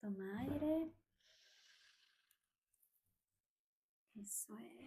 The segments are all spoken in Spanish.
Toma aire y suelta.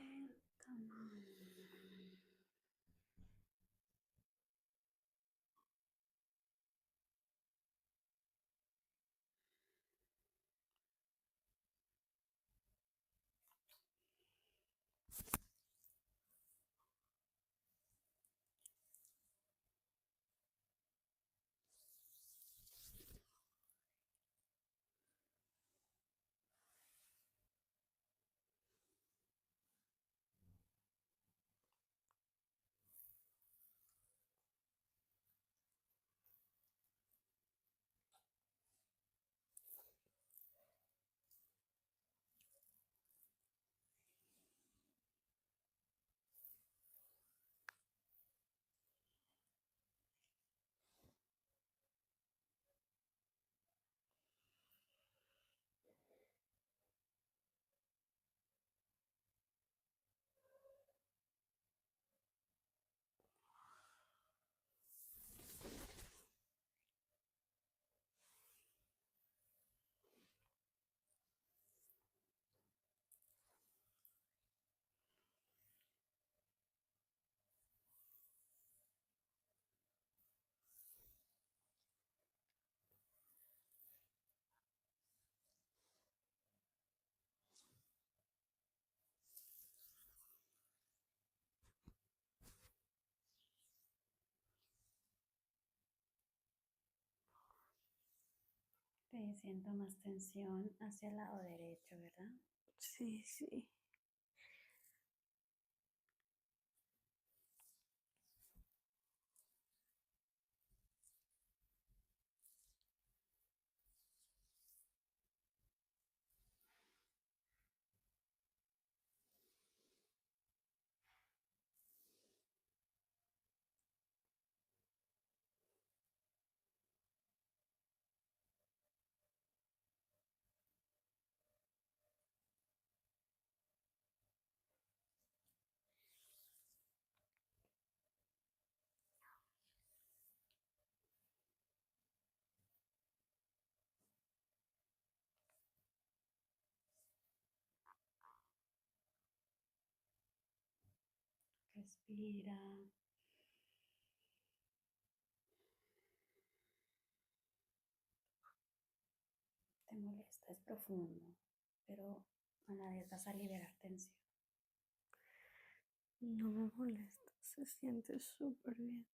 Siento más tensión hacia el lado derecho, ¿verdad? Sí, sí. Respira. Te molesta, es profundo, pero a la vez vas a liberar tensión. No me molesta, se siente súper bien.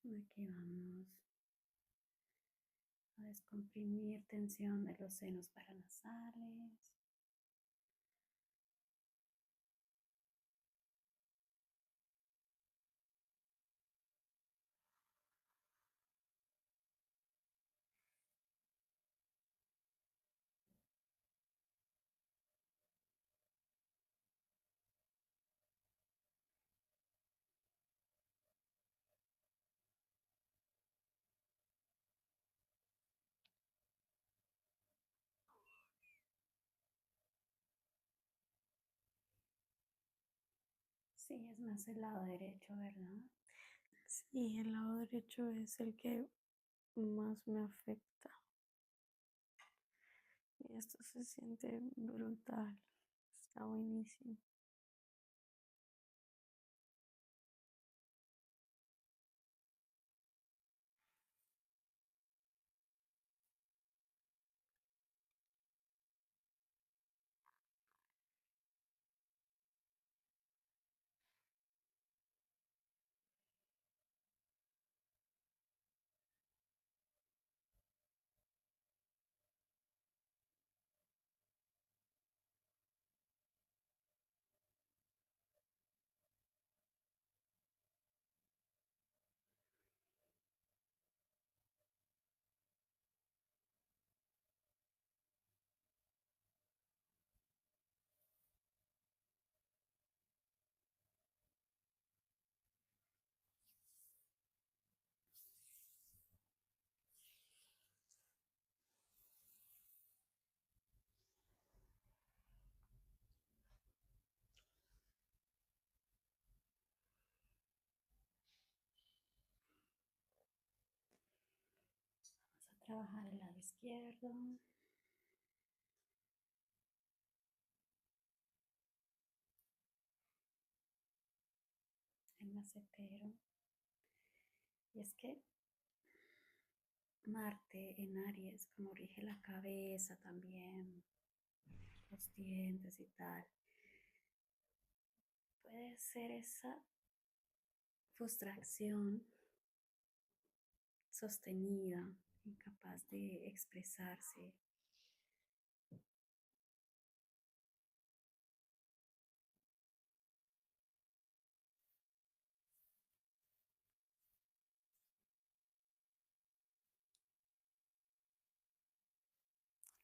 Aquí vamos a descomprimir tensión de los senos paranasales. Sí, es más el lado derecho, ¿verdad? Sí, el lado derecho es el que más me afecta. Y esto se siente brutal. Está buenísimo. trabajar el lado izquierdo. El macetero. Y es que Marte en Aries, como rige la cabeza también, los dientes y tal, puede ser esa frustración sostenida, incapaz de expresarse.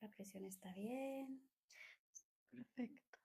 La presión está bien. Perfecto.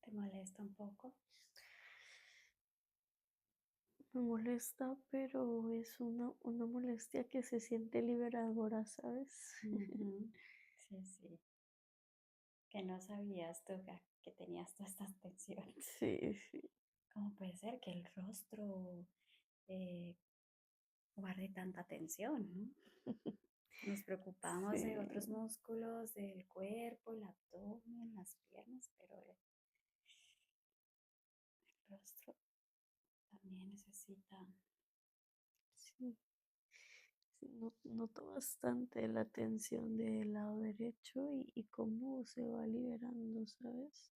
¿Te molesta un poco? Me molesta, pero es una molestia que se siente liberadora, ¿sabes? Ujú. Sí, sí. Que no sabías tú que tenías todas estas tensiones. Sí, sí. ¿Cómo puede ser que el rostro eh, guarde tanta tensión, ¿no? Nos preocupamos de otros Sí, músculos del cuerpo, el abdomen, las piernas, pero el rostro también necesita. sí, sí, noto bastante la tensión del lado derecho y cómo se va liberando, ¿sabes?